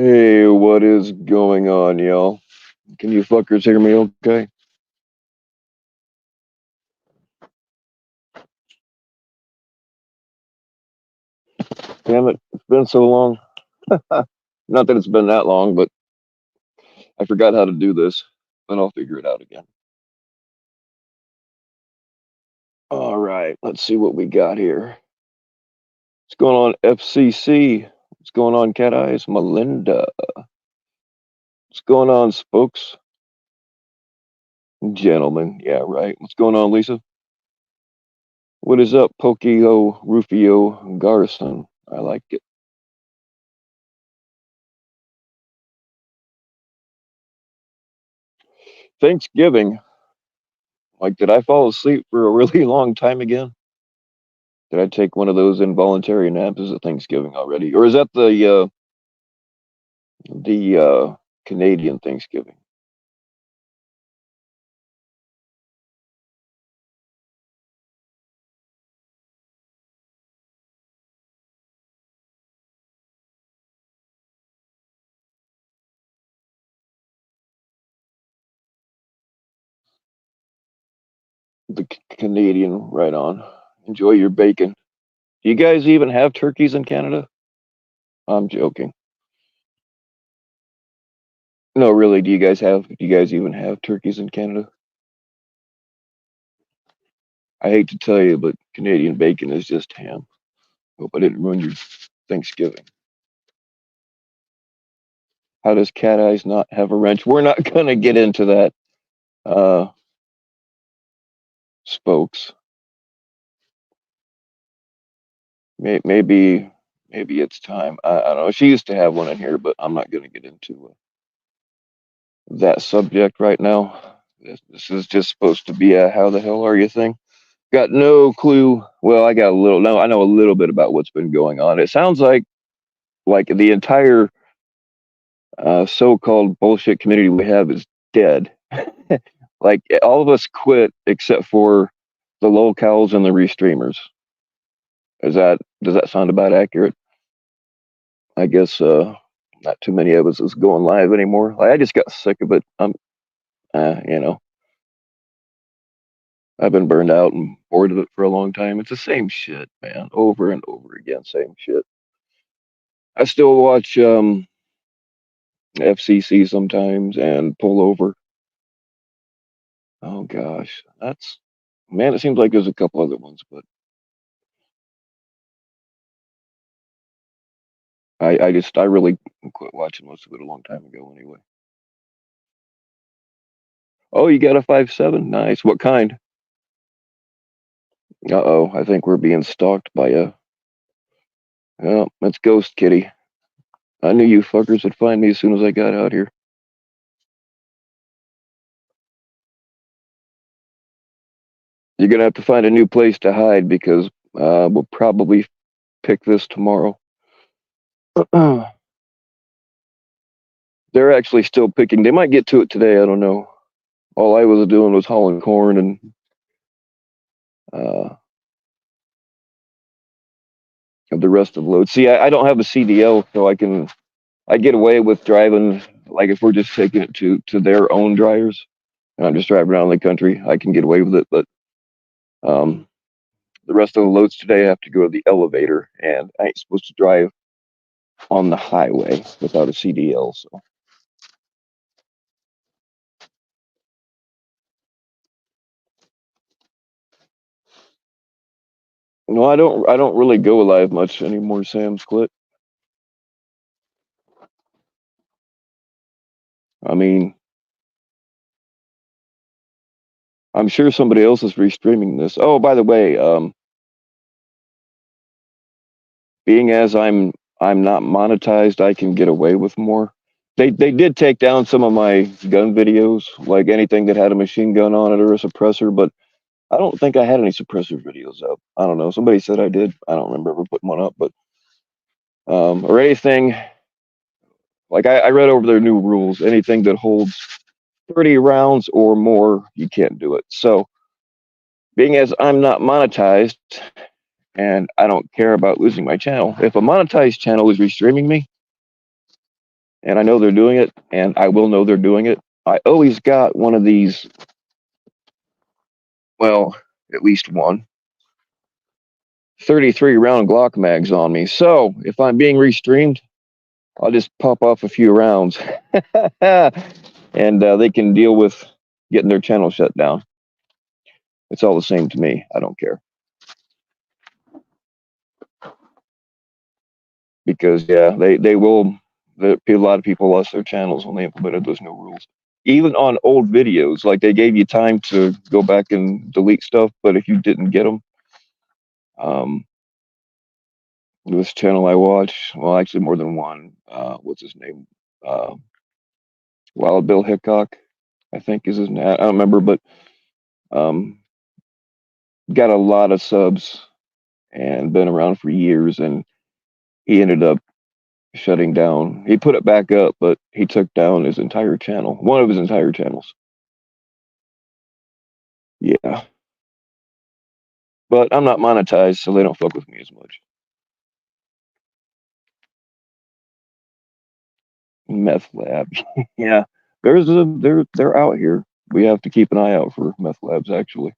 Hey, what is going on, y'all? Can you fuckers hear me okay? Damn it, it's been so long. Not that it's been that long, but I forgot how to do this, but I'll figure it out again. All right, let's see what we got here. What's going on, FCC? What's going on, Cat Eyes? Melinda. What's going on, Spokes? Gentlemen, yeah, right. What's going on, Lisa? What is up, Pokio Rufio Garson? I like it. Thanksgiving. Like, did I fall asleep for a really long time again? Did I take one of those involuntary naps? Is it Thanksgiving already, or is that the Canadian Thanksgiving? The Canadian, right on. Enjoy your bacon. Do you guys even have turkeys in Canada? I'm joking. No, really. Do you guys even have turkeys in Canada? I hate to tell you, but Canadian bacon is just ham. Hope I didn't ruin your Thanksgiving. How does Cat Eyes not have a wrench? We're not gonna get into that, uh, Spokes. Maybe it's time. I don't know. She used to have one in here, but I'm not going to get into that subject right now. This is just supposed to be a how the hell are you thing. Got no clue. Well, I got a little. No, I know a little bit about what's been going on. It sounds like the entire so-called bullshit community we have is dead. Like all of us quit except for the locals and the restreamers. Does that sound about accurate? I guess not too many of us is going live anymore. Like I just got sick of it. You know, I've been burned out and bored of it for a long time. It's the same shit, man, over and over again, same shit. I still watch FCC sometimes and pull over. Oh gosh, that's man. It seems like there's a couple other ones, but I really quit watching most of it a long time ago anyway. Oh, you got a 5.7? Nice. What kind? Uh-oh, I think we're being stalked by a. Well, that's Ghost Kitty. I knew you fuckers would find me as soon as I got out here. You're gonna have to find a new place to hide because we'll probably pick this tomorrow. They're actually still picking. They might get to it today. I don't know. All I was doing was hauling corn and uh, the rest of the load. See, I don't have a CDL, so I get away with driving. Like if we're just taking it to their own dryers, and I'm just driving around the country, I can get away with it. But um, the rest of the loads today have to go to the elevator, and I ain't supposed to drive on the highway without a CDL. So no, I don't. I don't really go live much anymore. Sam's quit. I mean, I'm sure somebody else is restreaming this. Oh, by the way, being as I'm not monetized, I can get away with more. They did take down some of my gun videos, like anything that had a machine gun on it or a suppressor, but I don't think I had any suppressor videos up. I don't know. Somebody said I did. I don't remember ever putting one up, but or anything like I read over their new rules. Anything that holds 30 rounds or more, you can't do it. So, being as I'm not monetized and I don't care about losing my channel, if a monetized channel is restreaming me, and I know they're doing it, and I will know they're doing it. I always got one of these, well, at least one 33 round Glock mags on me. So if I'm being restreamed, I'll just pop off a few rounds, and they can deal with getting their channel shut down. It's all the same to me. I don't care. Because yeah, they will. A lot of people lost their channels when they implemented those new rules. Even on old videos, like they gave you time to go back and delete stuff, but if you didn't get them, um, this channel I watch, well, actually more than one. What's his name? Uh, Wild Bill Hickok, I think is his name. I don't remember, but um, got a lot of subs and been around for years, and he ended up shutting down. He put it back up, but he took down his entire channel, one of his entire channels. Yeah, but I'm not monetized, so they don't fuck with me as much. Meth lab, yeah, they're out here. We have to keep an eye out for meth labs. Actually,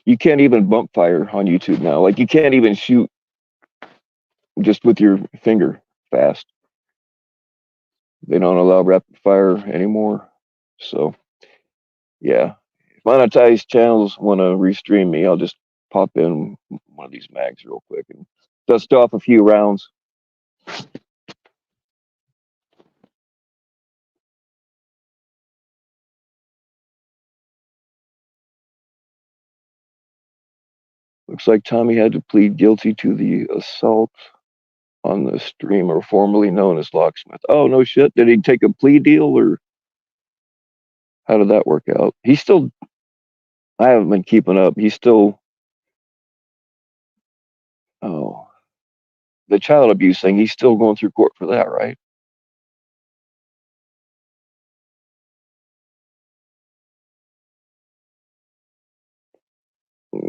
you can't even bump fire on YouTube now. Like you can't even shoot just with your finger fast. They don't allow rapid fire anymore. So yeah, if monetized channels want to restream me, I'll just pop in one of these mags real quick and dust off a few rounds. Looks like Tommy had to plead guilty to the assault on the streamer formerly known as Locksmith. Oh no shit! Did he take a plea deal or how did that work out? He's still. I haven't been keeping up. He's still. Oh, the child abuse thing. He's still going through court for that, right?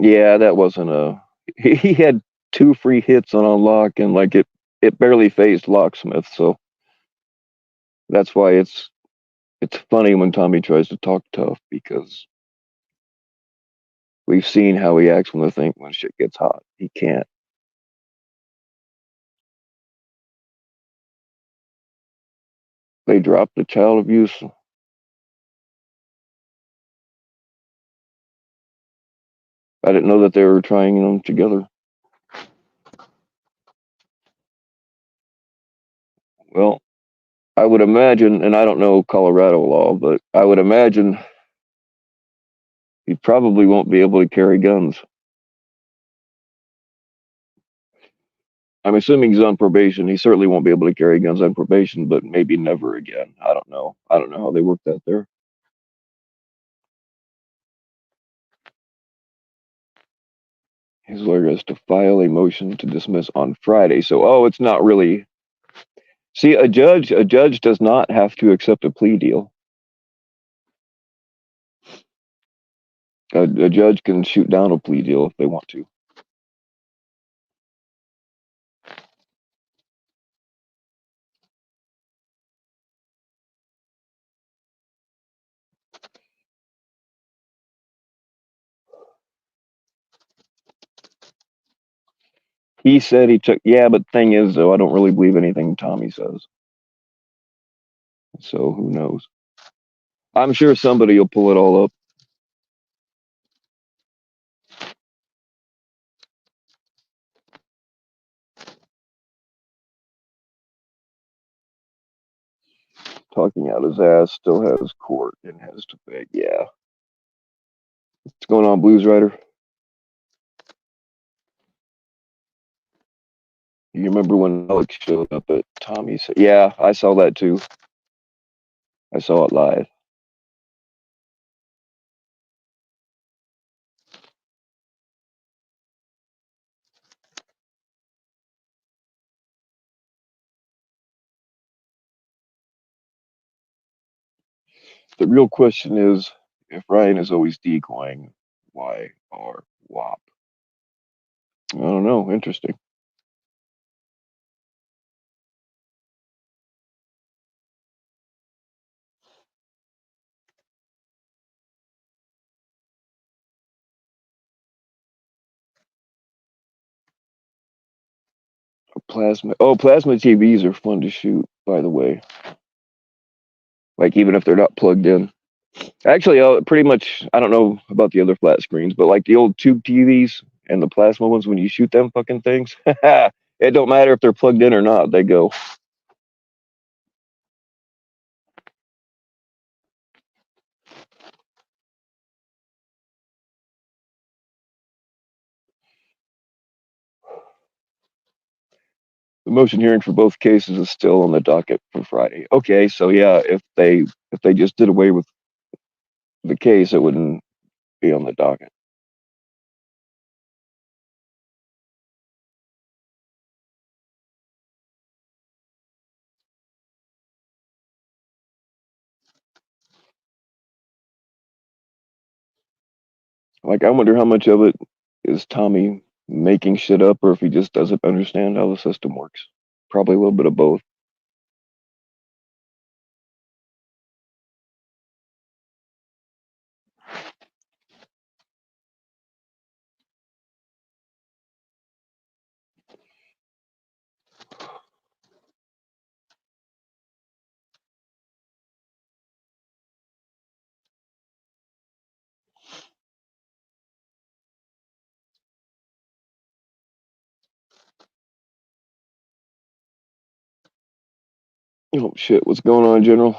Yeah, that wasn't a. He had two free hits on unlock, and like it barely phased Locksmith. So that's why it's funny when Tommy tries to talk tough because we've seen how he acts when shit gets hot. He can't. They dropped the child abuse. I didn't know that they were trying them together. Well, I would imagine, and I don't know Colorado law, but I would imagine he probably won't be able to carry guns. I'm assuming he's on probation. He certainly won't be able to carry guns on probation, but maybe never again. I don't know. I don't know how they work that there. His lawyer has to file a motion to dismiss on Friday. So, oh, it's not really. See, a judge does not have to accept a plea deal. A judge can shoot down a plea deal if they want to. He said he took. Yeah, but the thing is, though, I don't really believe anything Tommy says. So who knows? I'm sure somebody will pull it all up. Talking out his ass, still has court and has to pay. Yeah. What's going on, Blues Rider? You remember when Alex showed up at Tommy's? Yeah, I saw that too. I saw it live. The real question is If Ryan is always decoying, why are WAP? I don't know. Interesting. Plasma. Oh, plasma TVs are fun to shoot, by the way. Like even if they're not plugged in. Actually, pretty much. I don't know about the other flat screens, but like the old tube TVs and the plasma ones, when you shoot them fucking things, it don't matter if they're plugged in or not. They go. The motion hearing for both cases is still on the docket for Friday. Okay, so yeah, if they just did away with the case, it wouldn't be on the docket. Like, I wonder how much of it is Tommy making shit up, or if he just doesn't understand how the system works. Probably a little bit of both. Oh shit, what's going on, General?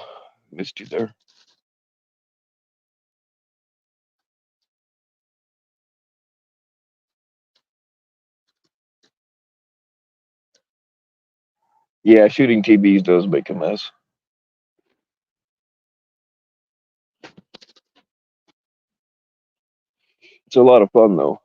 Missed you there. Yeah, shooting TVs does make a mess. It's a lot of fun though.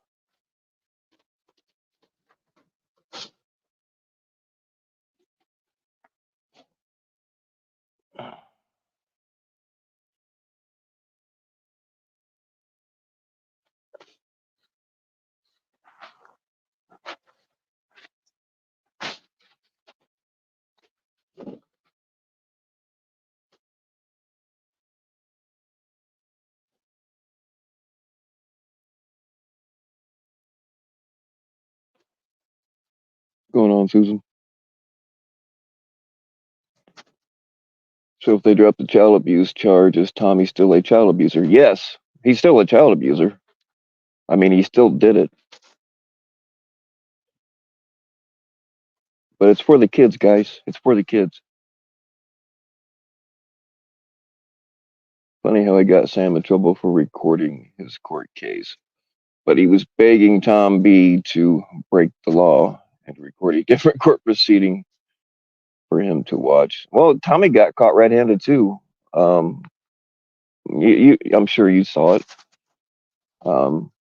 What's going on, Susan? So if they drop the child abuse charge, is Tommy still a child abuser? Yes, he's still a child abuser. I mean, he still did it, but it's for the kids, guys. It's for the kids. Funny how he got Sam in trouble for recording his court case, but he was begging Tom B to break the law and record a different court proceeding for him to watch. Well, Tommy got caught red-handed too. Um, I'm sure you saw it. Um,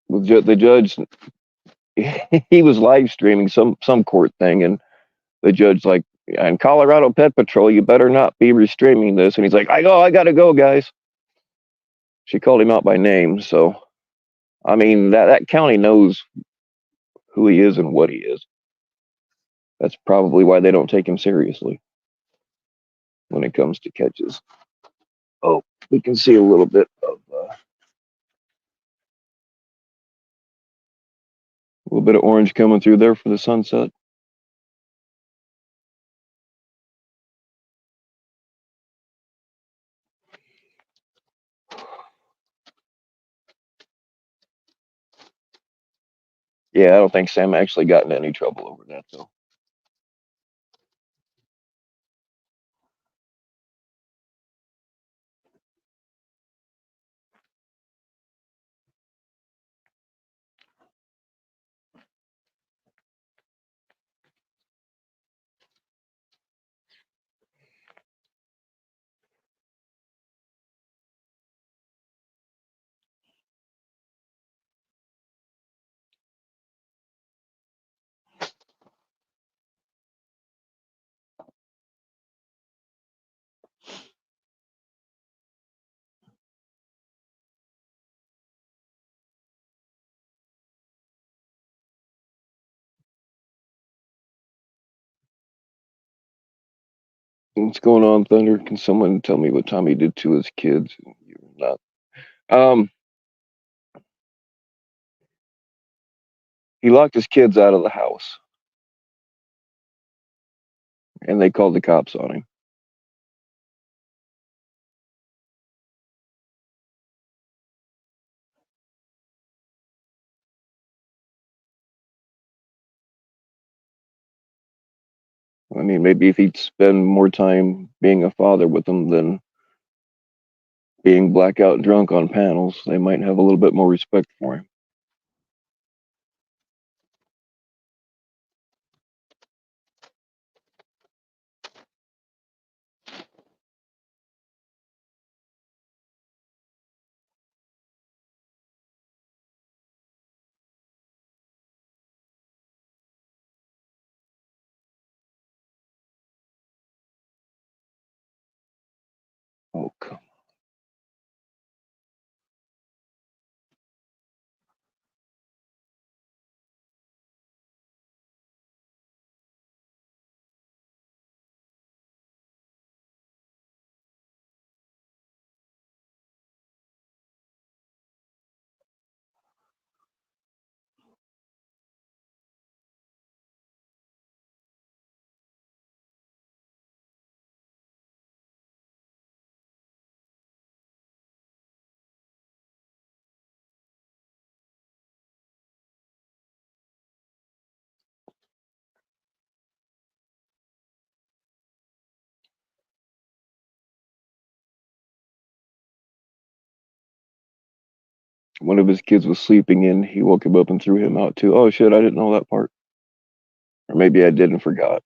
the judge, he was live streaming some court thing, and the judge like, and Colorado Pet Patrol, you better not be streaming this. And he's like, I gotta go, guys. She called him out by name, so I mean that county knows who he is and what he is. That's probably why they don't take him seriously when it comes to catches. Oh, we can see a little bit of orange coming through there for the sunset. Yeah, I don't think Sam actually got into any trouble over that though. What's going on, Thunder? Can someone tell me what Tommy did to his kids? You're not. He locked his kids out of the house, and they called the cops on him. I mean, maybe if he'd spend more time being a father with them than being blackout drunk on panels, they might have a little bit more respect for him. Oh, come. One of his kids was sleeping in. He woke him up and threw him out too. Oh shit! I didn't know that part, or maybe I did and forgot.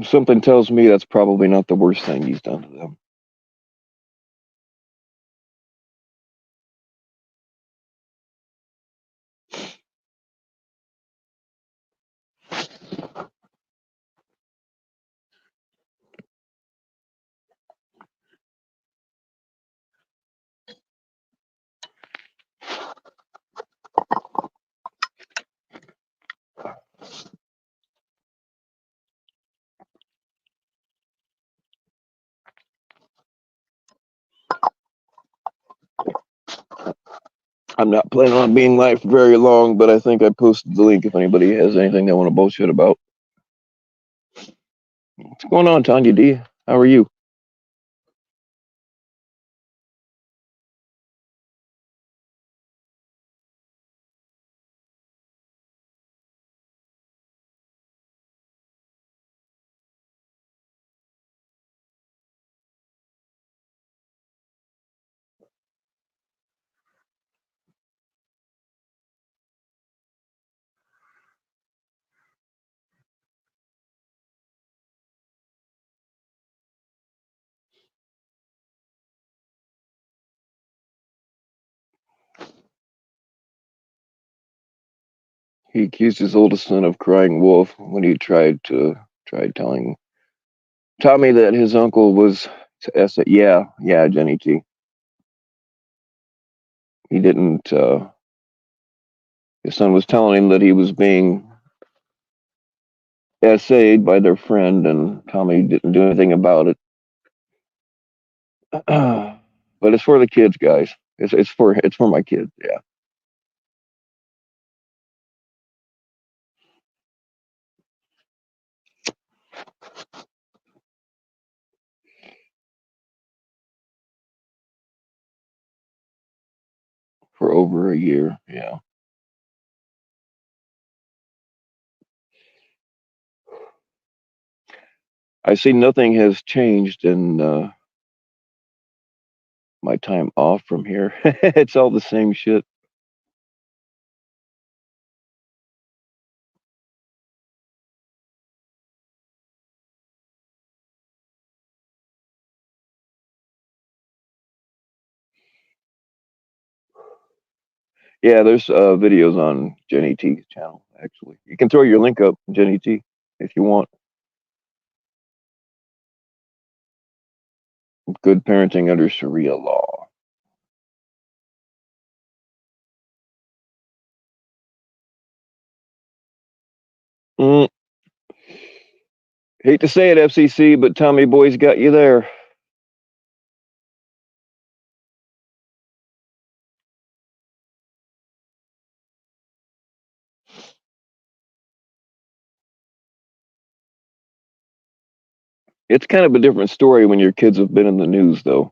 Something tells me that's probably not the worst thing he's done to them. I'm not planning on being live for very long, but I think I posted the link if anybody has anything they want to bullshit about. What's going on, Tanya D? How are you? He accused his oldest son of crying wolf when he tried telling Tommy that his uncle was. Yeah, Jenny T. He didn't. His son was telling him that he was being essayed by their friend, and Tommy didn't do anything about it. But it's for the kids, guys. It's for my kids. Yeah, for over a year. Yeah, I see nothing has changed in my time off from here. It's all the same shit. Yeah, there's videos on Jenny T's channel. Actually, you can throw your link up, Jenny T, if you want. Good parenting under Sharia law. Hate to say it, FCC, but Tommy Boy's got you there. It's kind of a different story when your kids have been in the news, though.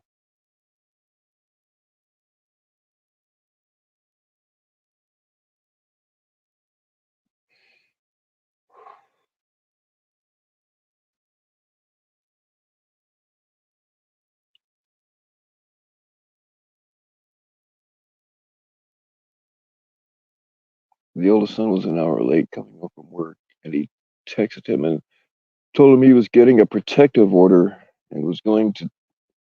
The oldest son was an hour late coming home from work, and he texted him and told him he was getting a protective order and was going to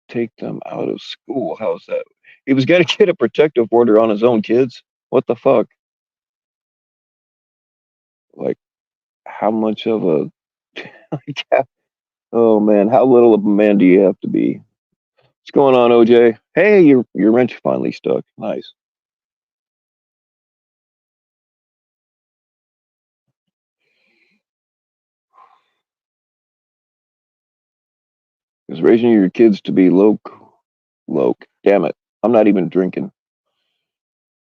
take them out of school. How's that? He was going to get a protective order on his own kids? What the fuck? Like, how much of a. Oh, man, how little of a man do you have to be? What's going on, OJ? Hey, your wrench finally stuck. Nice. Is raising your kids to be loke. Damn it. I'm not even drinking.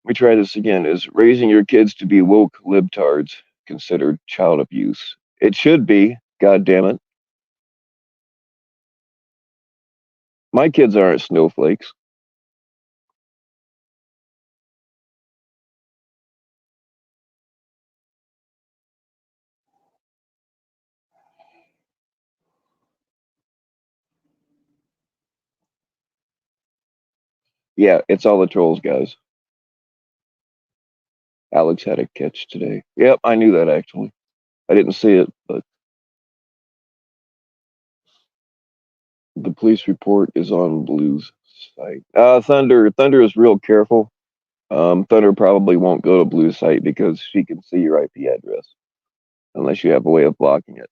Let me try this again. Is raising your kids to be woke libtards considered child abuse? It should be. God damn it. My kids aren't snowflakes. Yeah, it's all the trolls, guys. Alex had a catch today. Yep, I knew that actually. I didn't see it, but the police report is on Blue's site. Thunder is real careful. Thunder probably won't go to Blue's site because she can see your IP address unless you have a way of blocking it.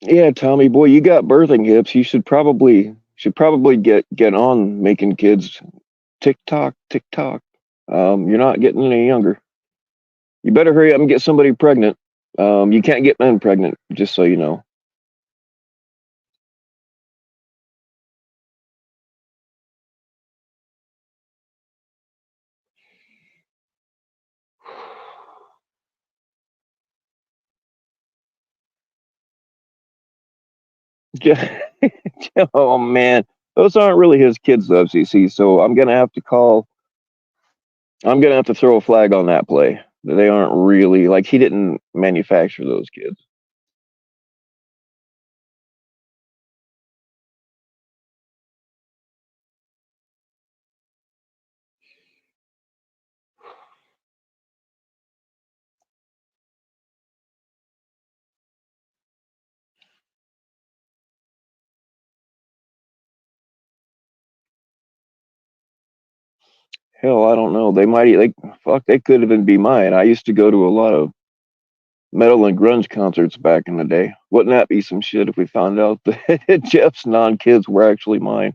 Yeah, Tommy boy, you got birthing hips. You should probably get on making kids. TikTok, TikTok. You're not getting any younger. You better hurry up and get somebody pregnant. You can't get men pregnant, just so you know. Oh man, those aren't really his kids, though, FCC. So I'm gonna have to call. I'm gonna have to throw a flag on that play. They aren't really like he didn't manufacture those kids. Hell, I don't know. They might like fuck. They could even be mine. I used to go to a lot of metal and grunge concerts back in the day. Wouldn't that be some shit if we found out that Jeff's non-kids were actually mine?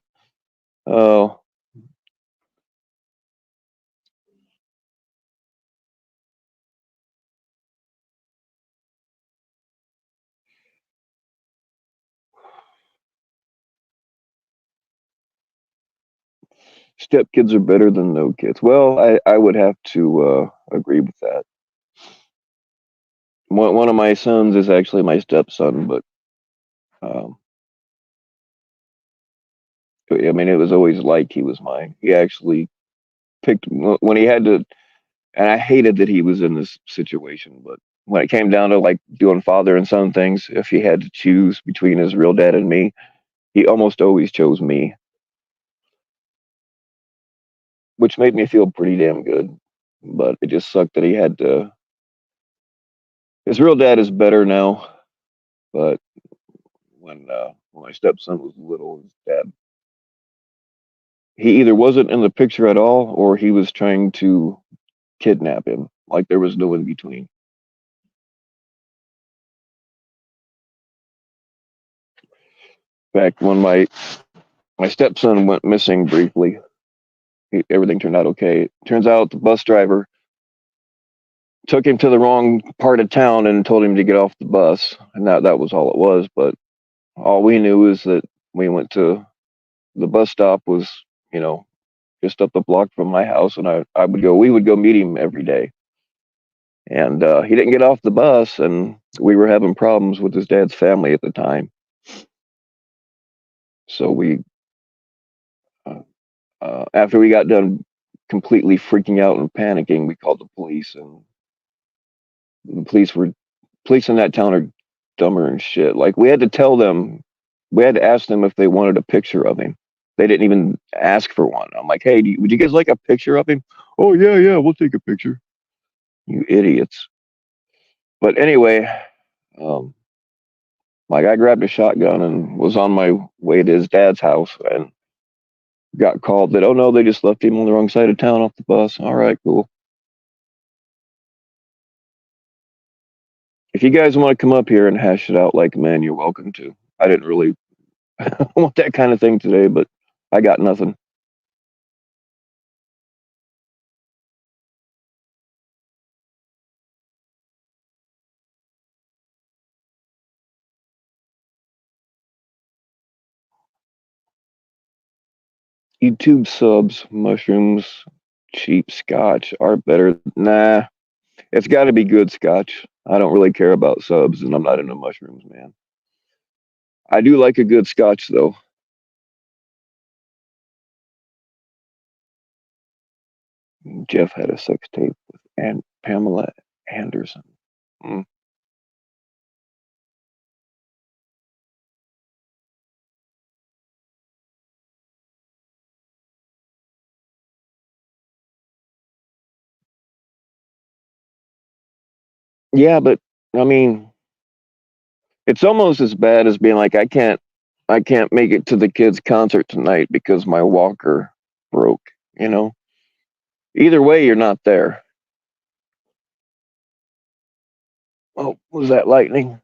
Oh, stepkids are better than no kids. Well, I would have to agree with that. One of my sons is actually my stepson, but um, I mean, it was always like he was mine. He actually picked when he had to, and I hated that he was in this situation. But when it came down to like doing father and son things, if he had to choose between his real dad and me, he almost always chose me, which made me feel pretty damn good. But it just sucked that he had to. His real dad is better now, but when my stepson was little, his dad, he either wasn't in the picture at all or he was trying to kidnap him. Like there was no in between. In fact, when my stepson went missing briefly, everything turned out okay. Turns out the bus driver took him to the wrong part of town and told him to get off the bus, and that was all it was. But all we knew is that we went to the bus stop was, you know, just up the block from my house, and we would go meet him every day. And he didn't get off the bus, and we were having problems with his dad's family at the time. So uh, after we got done completely freaking out and panicking, we called the police, and the police in that town are dumber than shit. Like we had to ask them if they wanted a picture of him. They didn't even ask for one. I'm like, hey, would you guys like a picture of him? Oh yeah, yeah, we'll take a picture. You idiots. But anyway, um, like I grabbed a shotgun and was on my way to his dad's house and got called that, oh no, they just left him on the wrong side of town off the bus. All right, cool. If you guys want to come up here and hash it out like men, you're welcome to. I didn't really want that kind of thing today, but I got nothing. YouTube subs, mushrooms, cheap scotch are better. Nah, it's got to be good scotch. I don't really care about subs, and I'm not into mushrooms, man. I do like a good scotch, though. Jeff had a sex tape with Pamela Anderson. Mm. Yeah, but I mean, it's almost as bad as being like, I can't make it to the kids' concert tonight because my walker broke. You know, either way, you're not there. Oh, was that lightning?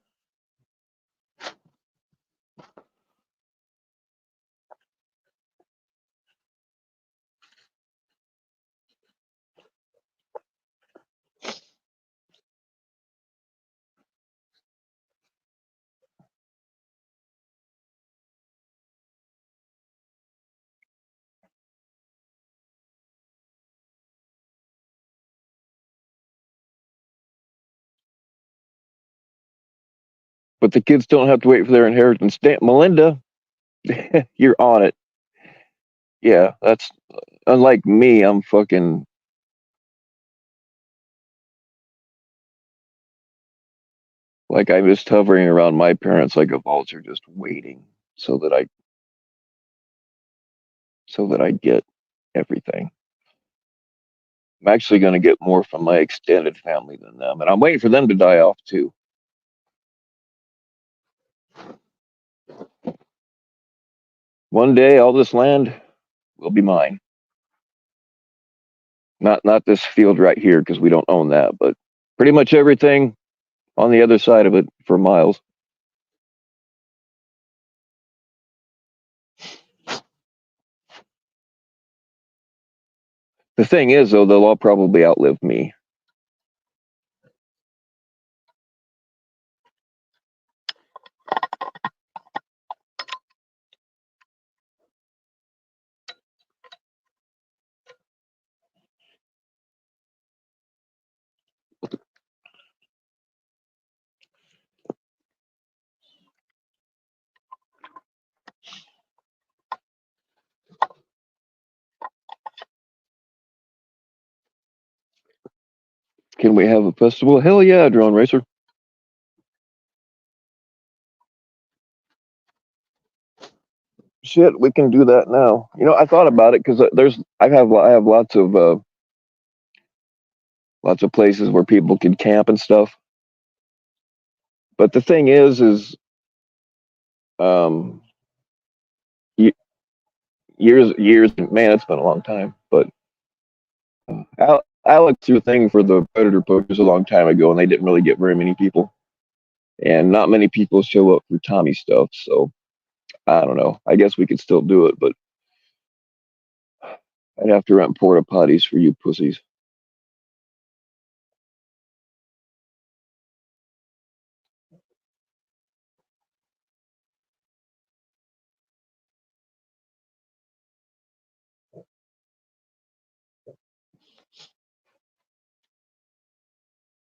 But the kids don't have to wait for their inheritance. Melinda, you're on it. Yeah, that's unlike me. I'm fucking like I'm just hovering around my parents like a vulture, just waiting so that I get everything. I'm actually going to get more from my extended family than them, and I'm waiting for them to die off too. One day, all this land will be mine. Not this field right here because we don't own that, but pretty much everything on the other side of it for miles. The thing is, though, they'll all probably outlive me. Can we have a festival? Hell yeah, Drone Racer. Shit, we can do that now. You know, I thought about it because I have lots of places where people can camp and stuff. But the thing is, um, years, man, it's been a long time. But Alex threw a thing for the Predator Pushers a long time ago, and they didn't really get very many people, and not many people show up for Tommy stuff. So I don't know. I guess we could still do it, but I'd have to rent porta potties for you pussies.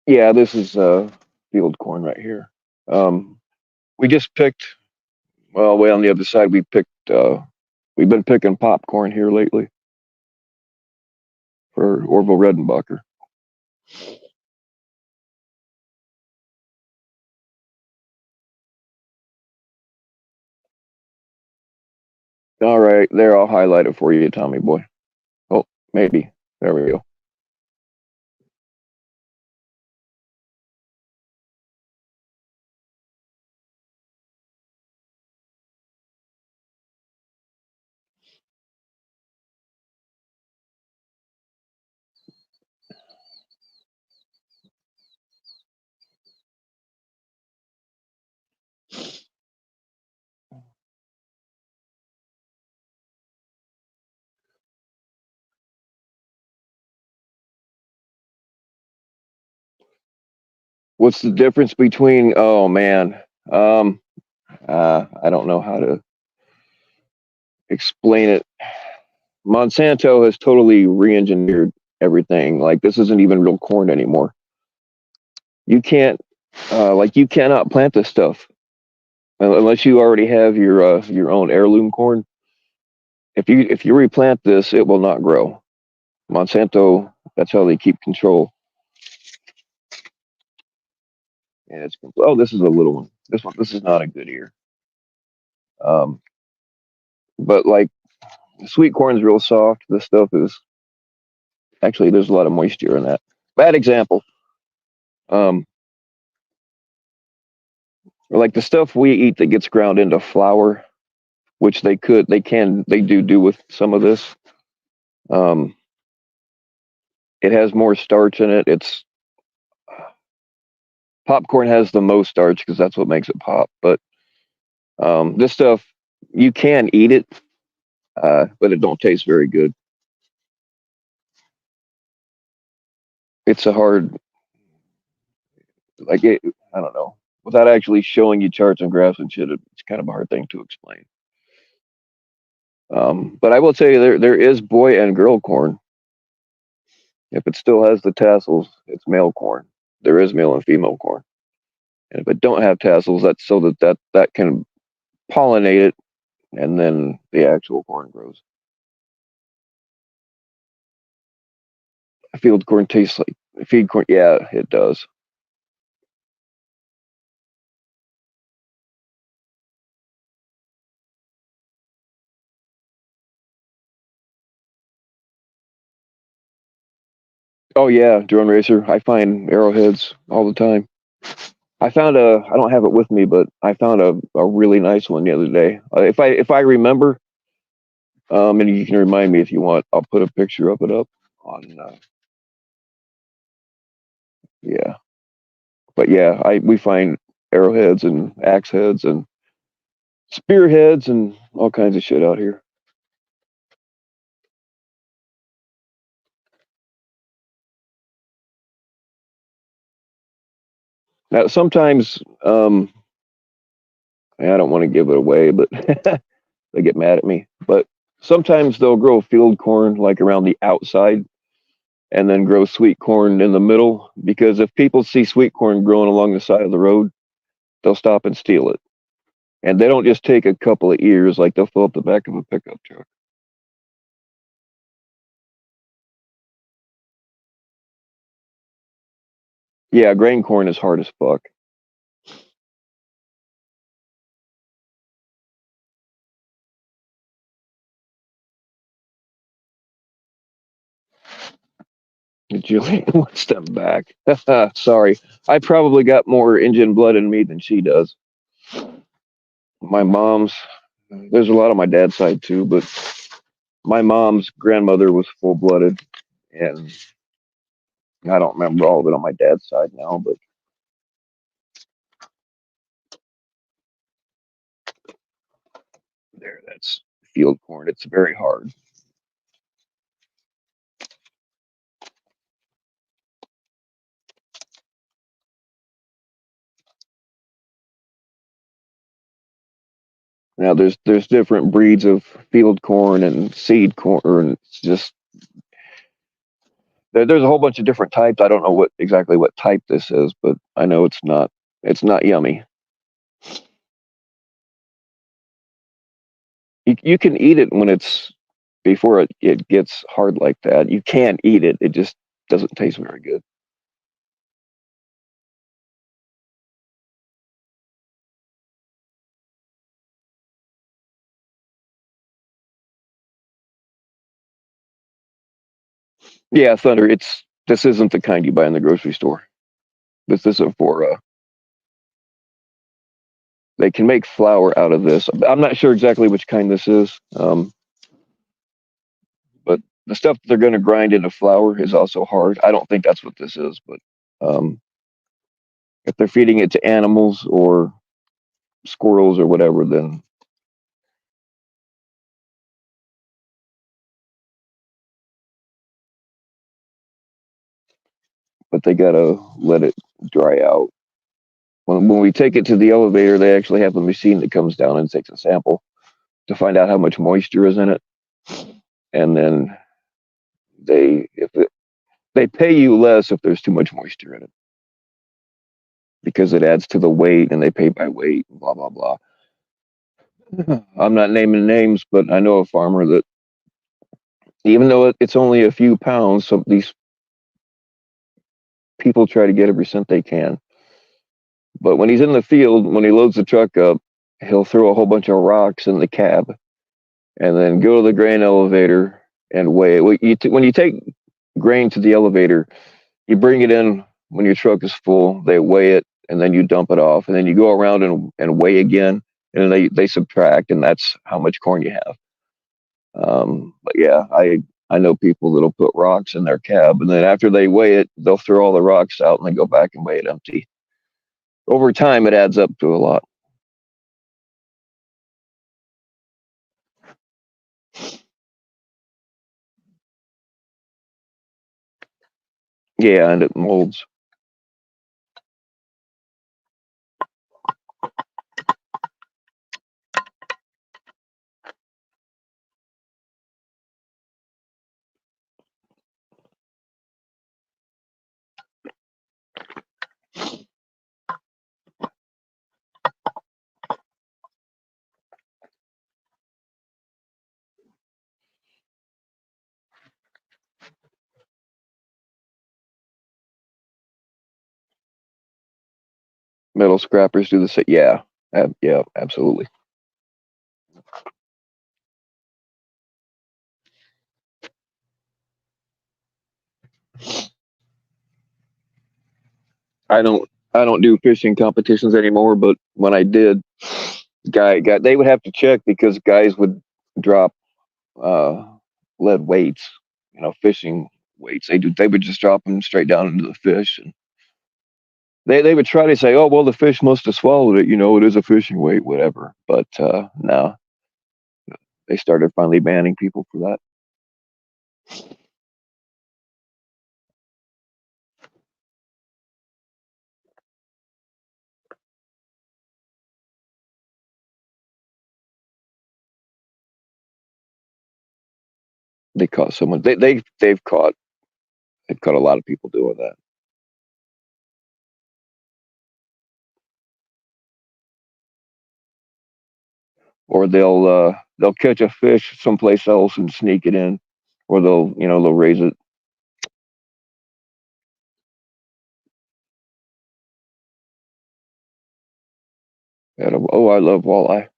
Yeah, this is field corn right here. Um, we just picked. Well, way on the other side, we picked. We've been picking popcorn here lately for Orville Redenbacher. All right, there. I'll highlight it for you, Tommy boy. Oh, maybe. There we go. What's the difference between? Oh man. Um, I don't know how to explain it. Monsanto has totally re-engineered everything. Like this isn't even real corn anymore. You can't, like, you cannot plant this stuff unless you already have your own heirloom corn. If you replant this, it will not grow. Monsanto, that's how they keep control. And it's oh, this is a little one. This is not a good ear. Um, but like sweet corn's real soft. This stuff is actually there's a lot of moisture in that. Bad example. Um, like the stuff we eat that gets ground into flour, which they do with some of this. Um, it has more starch in it. It's popcorn has the most starch because that's what makes it pop. But this stuff you can eat it, but it don't taste very good. It's a hard like it. I don't know. Without actually showing you charts and graphs and shit, it's kind of a hard thing to explain. But I will tell you, there is boy and girl corn. If it still has the tassels, it's male corn. There is male and female corn. And if it don't have tassels, that's so that can pollinate it, and then the actual corn grows. Field corn tastes like feed corn. Yeah, it does. Oh yeah, drone racer. I find arrowheads all the time. I found a. I don't have it with me, but I found a really nice one the other day. If I remember, and you can remind me if you want, I'll put a picture of it up on. Yeah, but yeah, I we find arrowheads and axe heads and spearheads and all kinds of shit out here. Now sometimes, I don't want to give it away, but they get mad at me. But sometimes they'll grow field corn like around the outside and then grow sweet corn in the middle because if people see sweet corn growing along the side of the road, they'll stop and steal it. And they don't just take a couple of ears, like they'll fill up the back of a pickup truck. Yeah, grain corn is hard as fuck. Julie wants them back. Sorry, I probably got more Indian blood in me than she does. My mom's, there's a lot on my dad's side too, but my mom's grandmother was full blooded, and I don't remember all of it on my dad's side now, but there, that's field corn. It's very hard. Now there's different breeds of field corn and seed corn. It's just there's a whole bunch of different types. I don't know what exactly what type this is, but I know it's not yummy. You can eat it when it's before it gets hard like that. You can eat it. It just doesn't taste very good. Yeah, Thunder. It's this isn't the kind you buy in the grocery store. This isn't for. They can make flour out of this. I'm not sure exactly which kind this is, but the stuff that they're going to grind into flour is also hard. I don't think that's what this is, but um, if they're feeding it to animals or squirrels or whatever, then but they gotta let it dry out. When we take it to the elevator, they actually have a machine that comes down and takes a sample to find out how much moisture is in it, and then they if it, they pay you less if there's too much moisture in it because it adds to the weight, and they pay by weight. Blah blah blah. I'm not naming names, but I know a farmer that even though it's only a few pounds, so these people try to get every cent they can. But when he's in the field, when he loads the truck up, he'll throw a whole bunch of rocks in the cab and then go to the grain elevator and weigh it. When you take grain to the elevator, you bring it in when your truck is full, they weigh it, and then you dump it off. And then you go around and weigh again, and they subtract, and that's how much corn you have. But yeah, I know people that'll put rocks in their cab, and then after they weigh it, they'll throw all the rocks out and then go back and weigh it empty. Over time, it adds up to a lot. Yeah, and it molds. Metal scrappers do the same. Yeah, yeah, absolutely. I don't do fishing competitions anymore, but when I did, guy they would have to check because guys would drop uh, lead weights, fishing weights. They would just drop them straight down into the fish, and they would try to say, oh well, the fish must have swallowed it. It is a fishing weight, whatever. But no, they started finally banning people for that. They caught someone. They've caught a lot of people doing that. Or they'll catch a fish someplace else and sneak it in, or they'll raise it. Oh, I love walleye.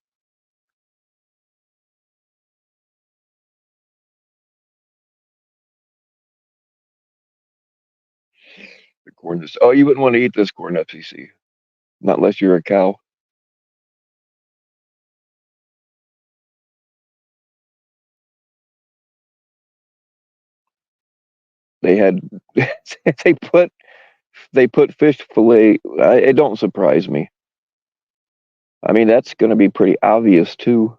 corn. This. Oh, you wouldn't want to eat this corn, FCC. Not unless you're a cow. They had they put they put fish fillet. It don't surprise me. I mean, that's going to be pretty obvious too.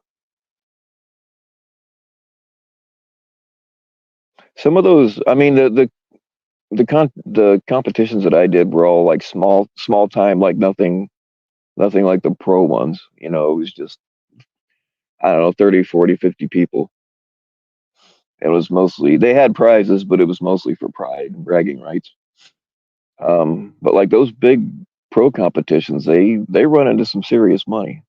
Some of those, I mean, the competitions that I did were all like small time, like nothing like the pro ones. You know, it was just I don't know, 30, 40, 50 people. It was mostly they had prizes, but it was mostly for pride and bragging rights. But like those big pro competitions, they run into some serious money.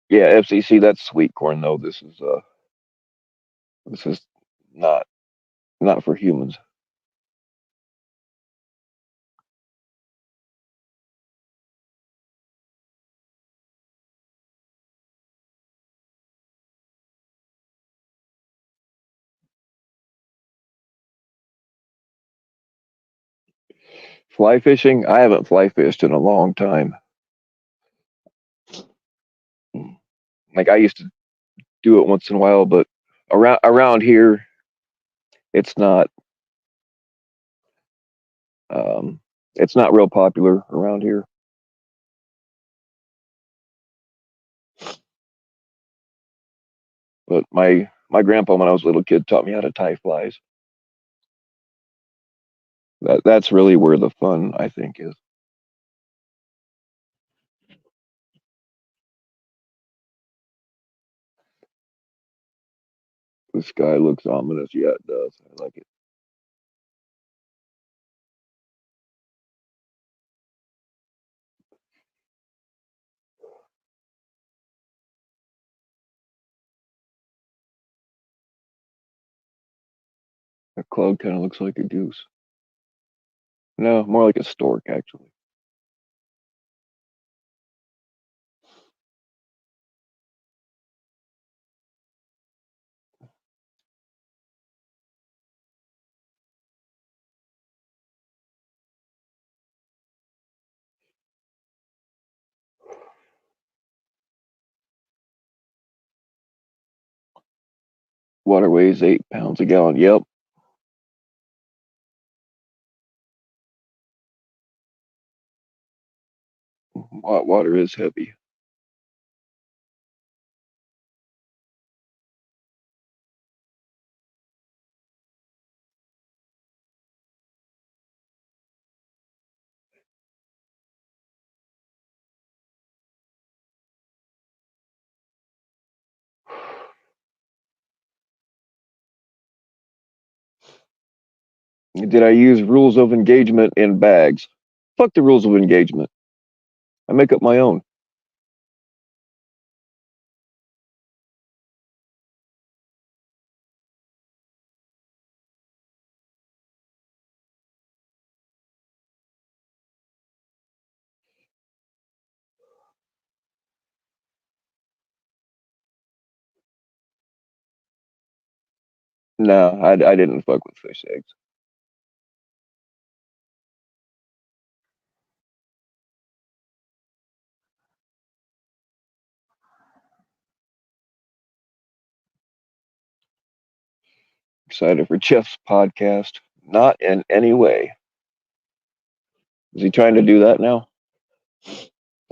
Yeah, FCC, that's sweet corn though. This is not not for humans. Fly fishing, I haven't fly fished in a long time. Like I used to do it once in a while, but around here, it's not um, it's not real popular around here. But my grandpa, when I was a little kid, taught me how to tie flies. That's really where the fun I think is. The sky looks ominous. Yeah, it does. I like it. A cloud kind of looks like a goose. No, more like a stork actually. Water weighs 8 pounds a gallon. Yep, water is heavy. Did I use rules of engagement in bags? Fuck the rules of engagement. I make up my own. No, I didn't fuck with fish eggs. Excited for Jeff's podcast. Not in any way. Is he trying to do that now?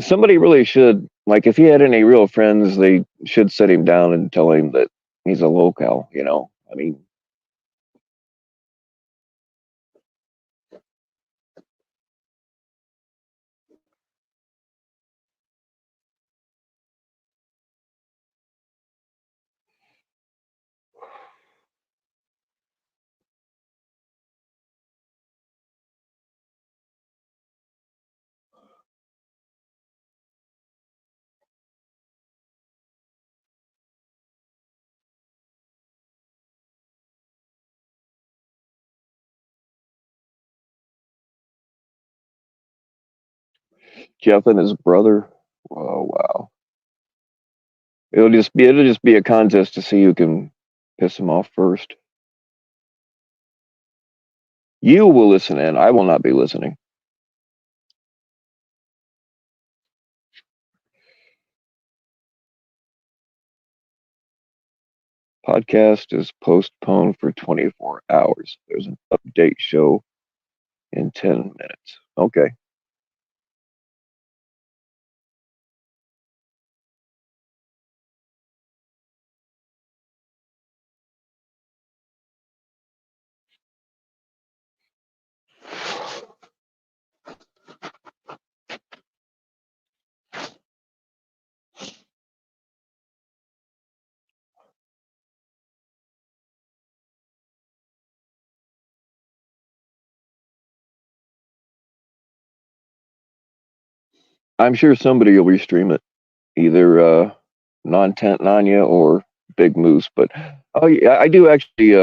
Somebody really should, like, if he had any real friends, they should sit him down and tell him that he's a locale, you know? I mean, Jeff and his brother. Oh wow. It'll just be a contest to see who can piss him off first. You will listen in. I will not be listening. Podcast is postponed for 24 hours. There's an update show in 10 minutes. Okay. I'm sure somebody will restream it, either Non-Tent Nanya or Big Moose. But oh yeah, I do actually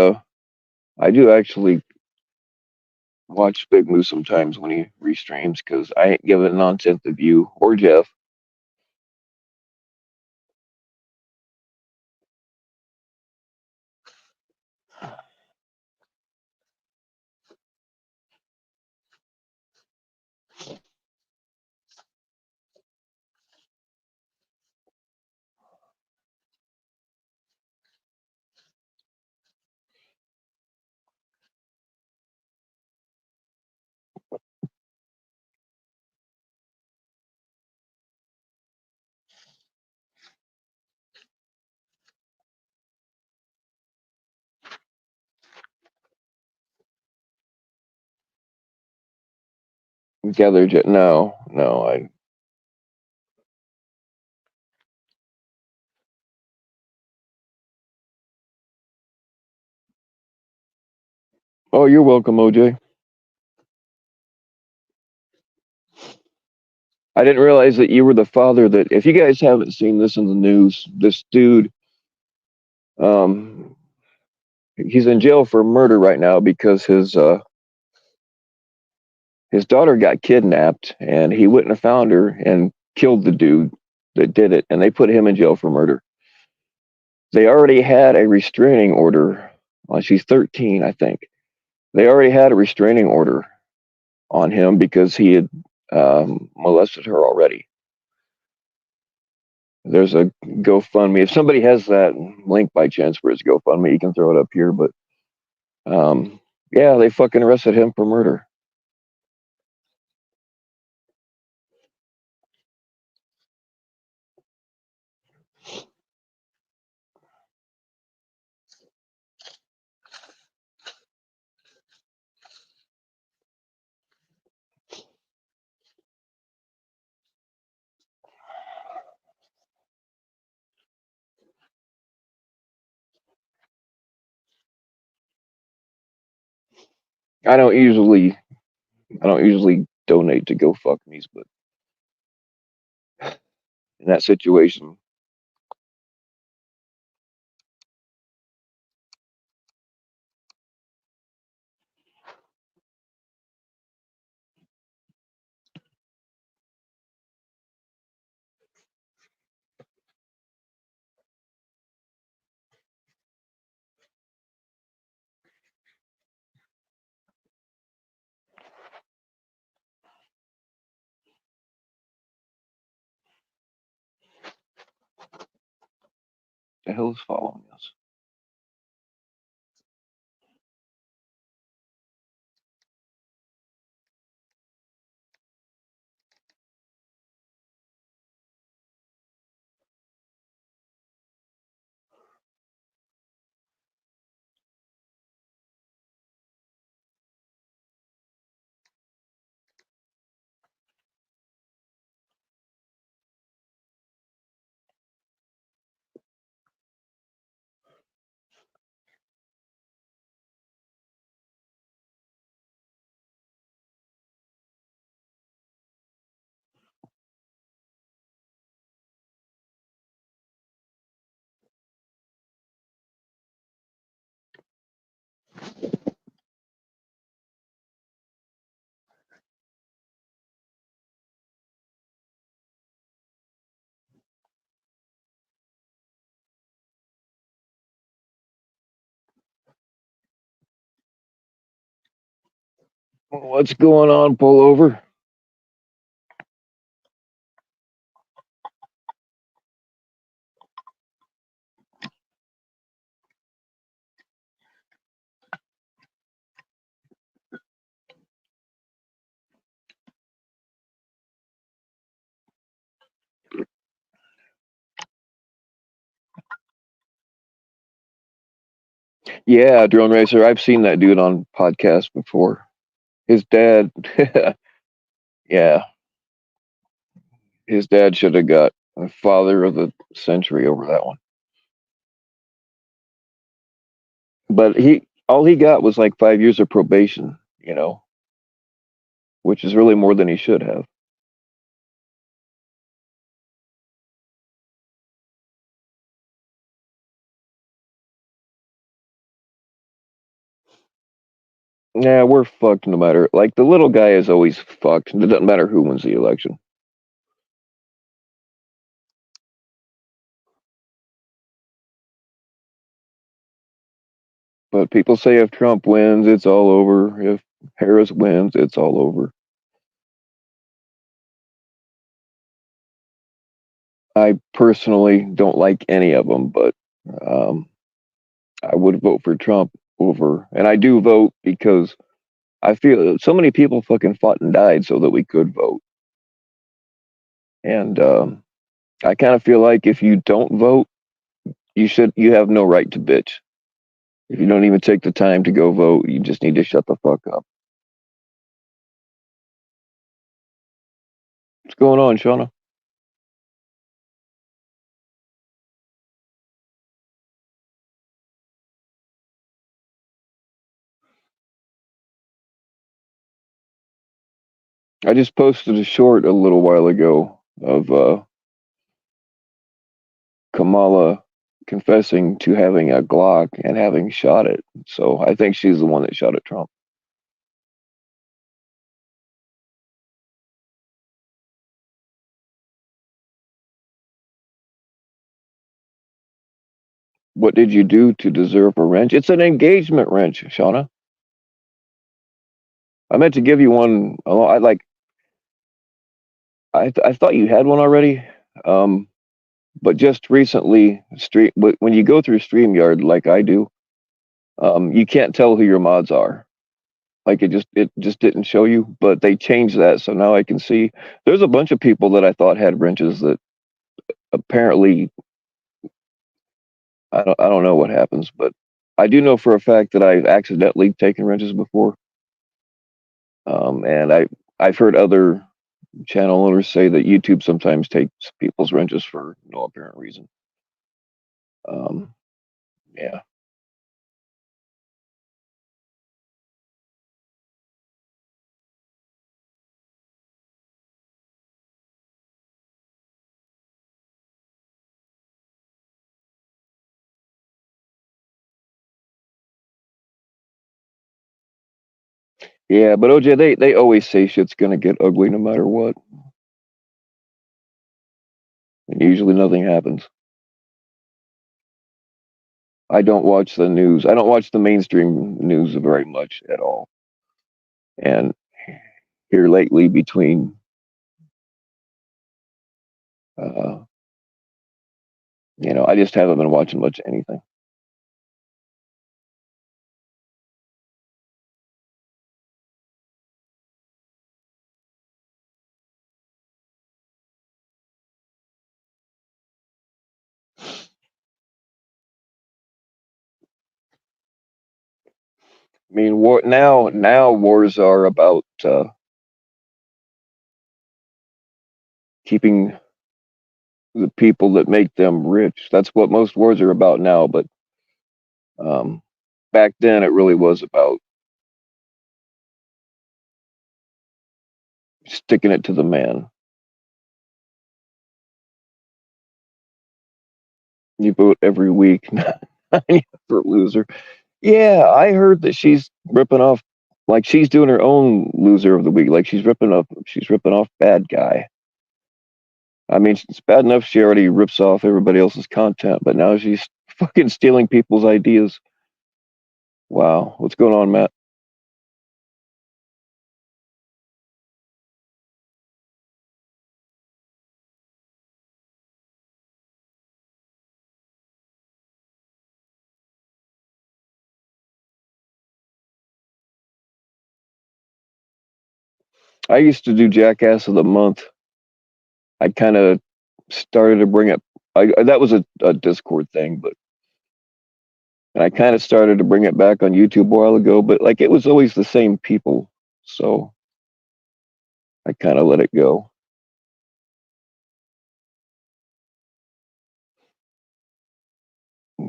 watch Big Moose sometimes when he restreams because I ain't giving nonsense to you or Jeff. Gather Jet. No, no. I. Oh, you're welcome, OJ. I didn't realize that you were the father that. If you guys haven't seen this in the news, this dude, um, he's in jail for murder right now because his daughter got kidnapped and he wouldn't have found her and killed the dude that did it, and they put him in jail for murder. They already had a restraining order. Well, she's 13, I think. They already had a restraining order on him because he had molested her already. There's a GoFundMe. If somebody has that link by chance for his GoFundMe, you can throw it up here. But yeah, they fucking arrested him for murder. I don't usually, I don't usually donate to GoFundMe's, but in that situation, the hell is following us? What's going on, pullover? Yeah, Drone Racer. I've seen that dude on podcast before. His dad, yeah, his dad should have got a father of the century over that one. But all he got was like 5 years of probation, which is really more than he should have. Yeah, we're fucked no matter. Like the little guy is always fucked. It doesn't matter who wins the election. But people say if Trump wins, it's all over. If Harris wins, it's all over. I personally don't like any of them, but um, I would vote for Trump over, and I do vote because I feel so many people fucking fought and died so that we could vote, and I kind of feel like if you don't vote, you have no right to bitch. If you don't even take the time to go vote, you just need to shut the fuck up. What's going on, Shauna? I just posted a short a little while ago of Kamala confessing to having a Glock and having shot it. So I think she's the one that shot at Trump. What did you do to deserve a wrench? It's an engagement wrench, Shauna. I meant to give you one. I like. I thought you had one already. Um, but just recently, when you go through Streamyard like I do, you can't tell who your mods are. Like it just didn't show you, but they changed that, so now I can see. There's a bunch of people that I thought had wrenches that apparently I don't know what happens, but I do know for a fact that I've accidentally taken wrenches before. And I've heard other channel owners say that YouTube sometimes takes people's wrenches for no apparent reason. Um, yeah. Yeah, but OJ, they always say shit's gonna get ugly no matter what. And usually nothing happens. I don't watch the news. I don't watch the mainstream news very much at all. And here lately, between uh, I just haven't been watching much of anything. I mean, now wars are about keeping the people that make them rich. That's what most wars are about now. But um, back then, it really was about sticking it to the man. You vote every week, for loser. Yeah, I heard that she's ripping off, like she's doing her own loser of the week. Like she's ripping off bad guy. I mean, it's bad enough she already rips off everybody else's content, but now she's fucking stealing people's ideas. Wow, what's going on, Matt? I used to do Jackass of the Month. I kind of started to bring it. That was a Discord thing, but and I kind of started to bring it back on YouTube a while ago. But like it was always the same people, so I kind of let it go.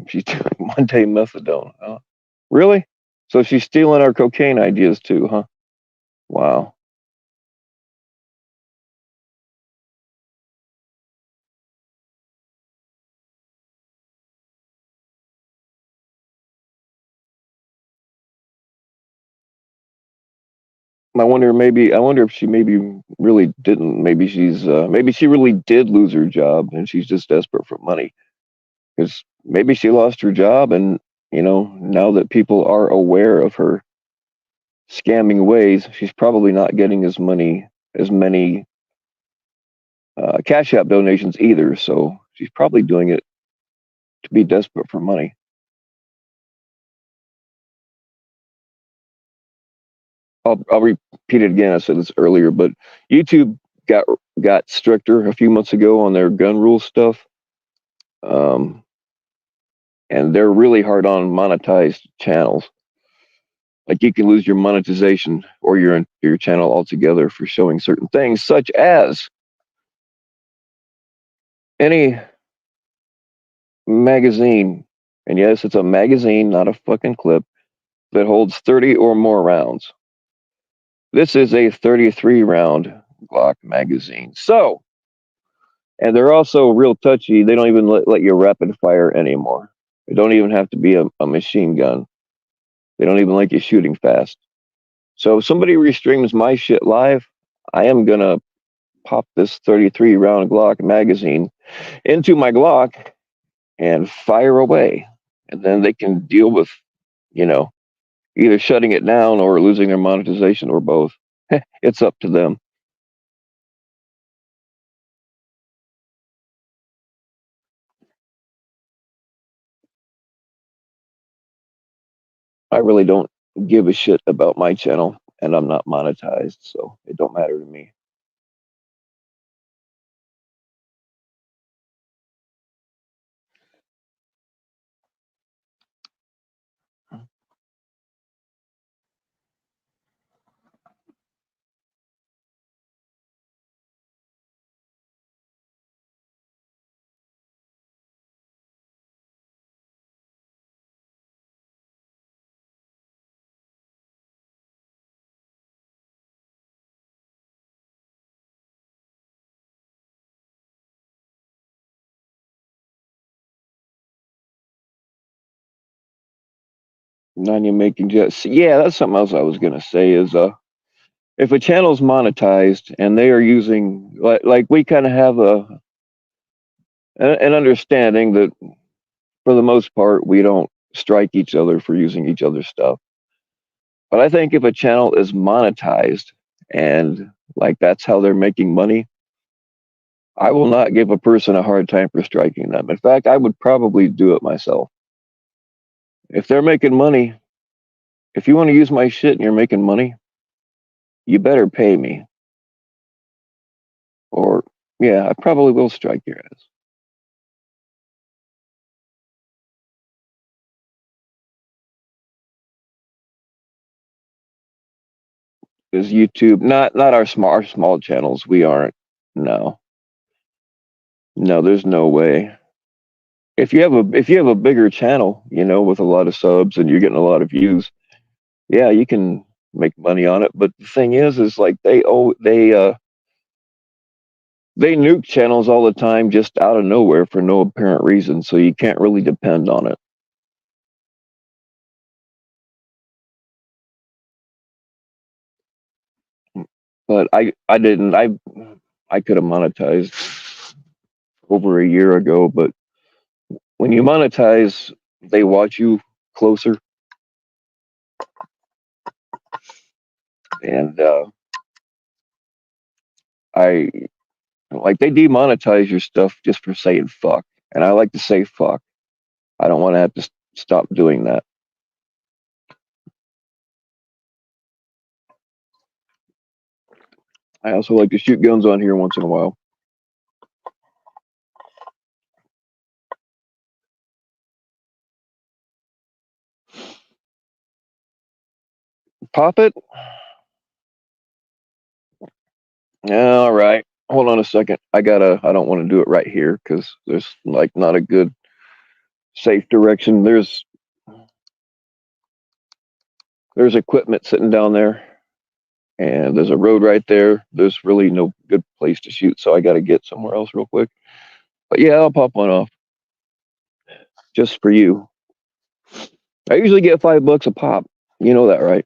She's doing Monday methadone, huh? Really? So she's stealing our cocaine ideas too, huh? Wow. I wonder if she maybe really didn't. Maybe she really did lose her job and she's just desperate for money. Because maybe she lost her job and now that people are aware of her scamming ways, she's probably not getting as many Cash App donations either. So she's probably doing it to be desperate for money. I'll repeat it again. I said this earlier, but YouTube got got stricter a few months ago on their gun rule stuff, um, and they're really hard on monetized channels. Like you can lose your monetization or your channel altogether for showing certain things, such as any magazine. And yes, it's a magazine, not a fucking clip, that holds 30 or more rounds. This is a 33 round Glock magazine. So, and they're also real touchy. They don't even let you rapid fire anymore. It don't even have to be a machine gun. They don't even like you shooting fast. So if somebody restreams my shit live, I am gonna pop this 33 round Glock magazine into my Glock and fire away. And then they can deal with, you know, either shutting it down or losing their monetization or both. It's up to them. I really don't give a shit about my channel and I'm not monetized, so it don't matter to me. 90 making just yeah, that's something else I was gonna say is if a channel's monetized and they are using like we kind of have an understanding that for the most part we don't strike each other for using each other's stuff. But I think if a channel is monetized and like that's how they're making money, I will not give a person a hard time for striking them. In fact, I would probably do it myself. If they're making money, if you want to use my shit and you're making money, you better pay me. Or yeah, I probably will strike your ass. Is YouTube not our small channels? We aren't. No, no, there's no way. If you have a bigger channel, with a lot of subs and you're getting a lot of views, yeah, you can make money on it. But the thing is like they nuke channels all the time just out of nowhere for no apparent reason, so you can't really depend on it. But I didn't I could have monetized over a year ago, but when you monetize, they watch you closer, and I like they demonetize your stuff just for saying fuck, and I like to say fuck. I don't want to have to stop doing that. I also like to shoot guns on here once in a while. Pop it. All right. Hold on a second. I don't want to do it right here because there's like not a good safe direction. There's equipment sitting down there, and there's a road right there. There's really no good place to shoot, so I got to get somewhere else real quick. But yeah, I'll pop one off just for you. I usually get $5 a pop. You know that, right?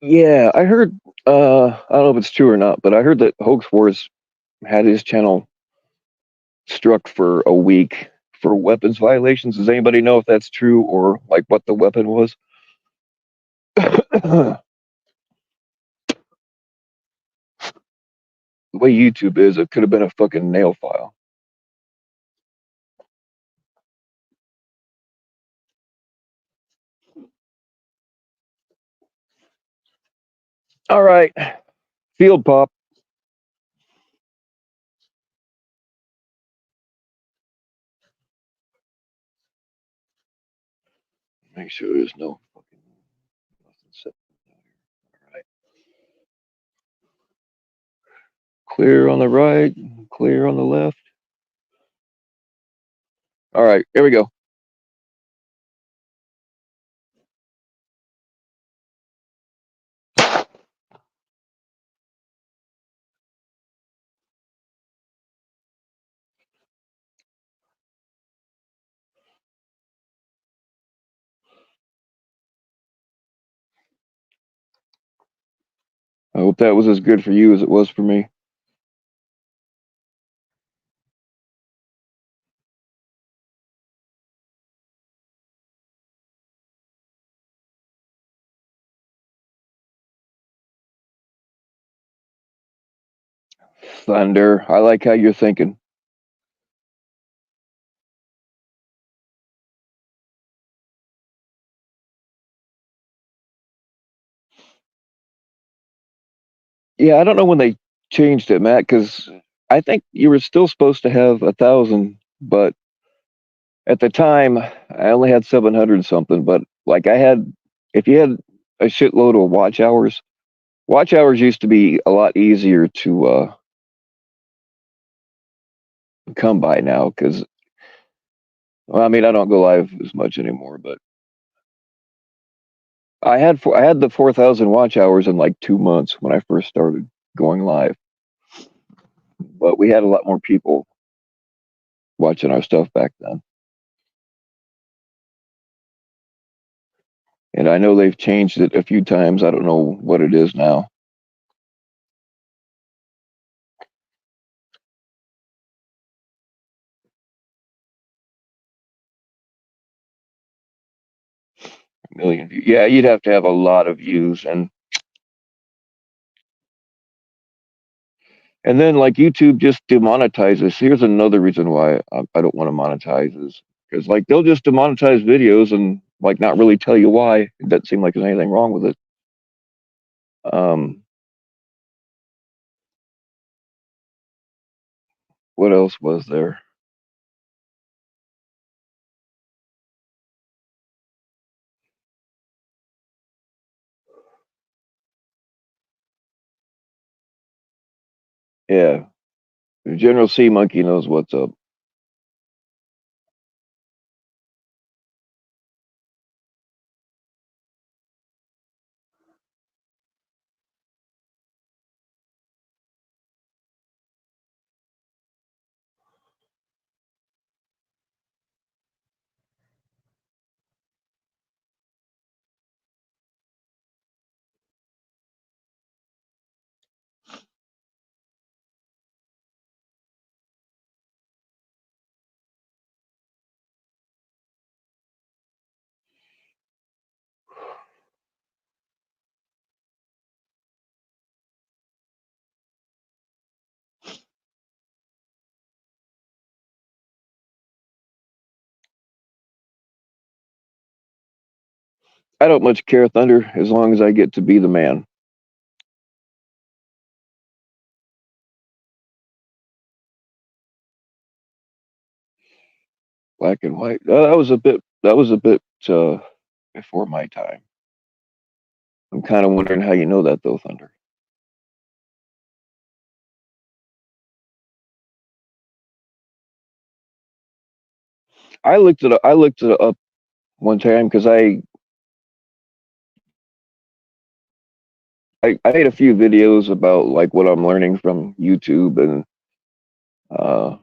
Yeah, I heard. I don't know if it's true or not, but I heard that Hoax Wars had his channel struck for a week for weapons violations. Does anybody know if that's true or like what the weapon was? The way YouTube is, it could have been a fucking nail file. All right, field pop. Make sure there's no fucking nothing sitting down here. All right, clear on the right, clear on the left. All right, here we go. I hope that was as good for you as it was for me. Thunder. I like how you're thinking. Yeah, I don't know when they changed it, Matt, because I think you were still supposed to have 1,000, but at the time I only had 700 something. But like I had, if you had a shitload of watch hours used to be a lot easier to come by now. Because well, I mean, I don't go live as much anymore, but I had the 4,000 watch hours in like 2 months when I first started going live. But we had a lot more people watching our stuff back then. And I know they've changed it a few times. I don't know what it is now. A million views. Yeah, you'd have to have a lot of views, and then like YouTube just demonetizes. Here's another reason why I don't want to monetize is because like they'll just demonetize videos and like not really tell you why. It doesn't seem like there's anything wrong with it. Um, what else was there? Yeah, General Sea Monkey knows what's up. I don't much care, Thunder, as long as I get to be the man. Black and white. That was a bit. That was a bit before my time. I'm kind of wondering how you know that, though, Thunder. I looked it up one time because I made a few videos about like what I'm learning from YouTube, and uh,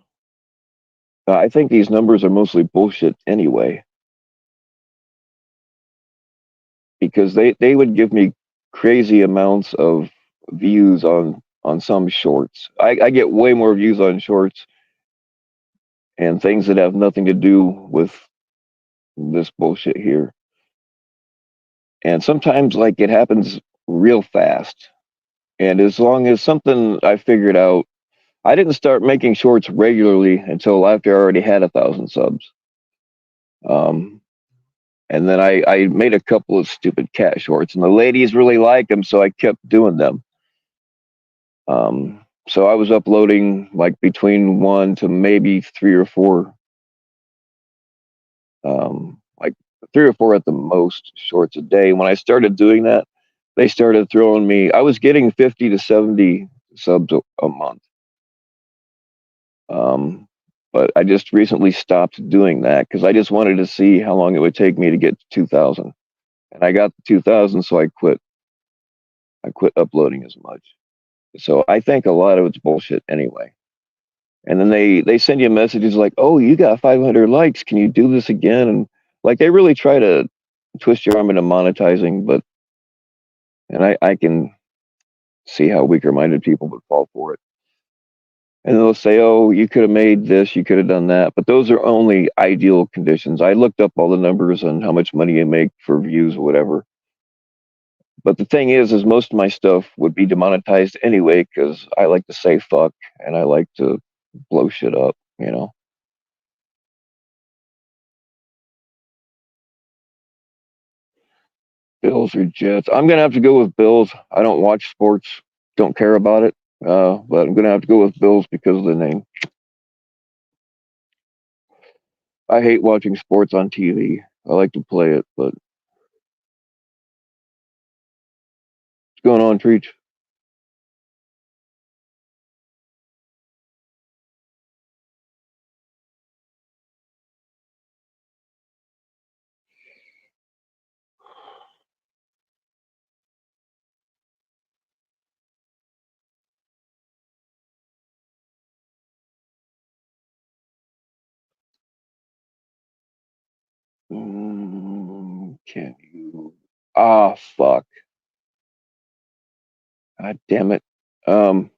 I think these numbers are mostly bullshit anyway, because they would give me crazy amounts of views on some shorts. I get way more views on shorts and things that have nothing to do with this bullshit here. And sometimes like it happens real fast. And as long as something I figured out, I didn't start making shorts regularly until after I already had 1,000 subs. Um, and then I made a couple of stupid cat shorts, and the ladies really liked them, so I kept doing them. So I was uploading like between one to maybe three or four, like 3 or 4 at the most shorts a day. When I started doing that, they started throwing me. I was getting 50 to 70 subs a month. Um, but I just recently stopped doing that because I just wanted to see how long it would take me to get to 2,000. And I got to 2,000, so I quit. I quit uploading as much. So I think a lot of it's bullshit anyway. And then they send you messages like, "Oh, you got 500 likes. Can you do this again?" And like they really try to twist your arm into monetizing, but and I can see how weaker minded people would fall for it. And they'll say, "Oh, you could have made this, you could have done that," but those are only ideal conditions. I looked up all the numbers on how much money you make for views or whatever. But the thing is most of my stuff would be demonetized anyway because I like to say fuck and I like to blow shit up, you know. Bills or Jets? I'm gonna have to go with Bills. I don't watch sports, don't care about it, but I'm gonna have to go with Bills because of the name. I hate watching sports on TV. I like to play it, but what's going on, Treach? Can you? Ah, fuck. God damn it. Um,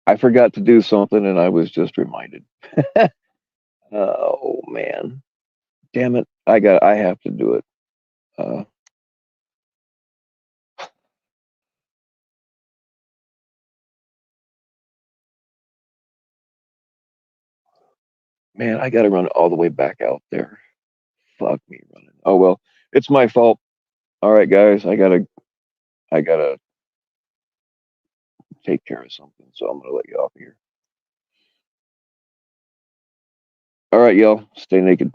I forgot to do something and I was just reminded. Oh man, damn it! I have to do it. Uh, man, I got to run all the way back out there. Fuck me running. Oh well, it's my fault. All right, guys, I gotta take care of something, so I'm gonna let you off here. All right, y'all, stay naked.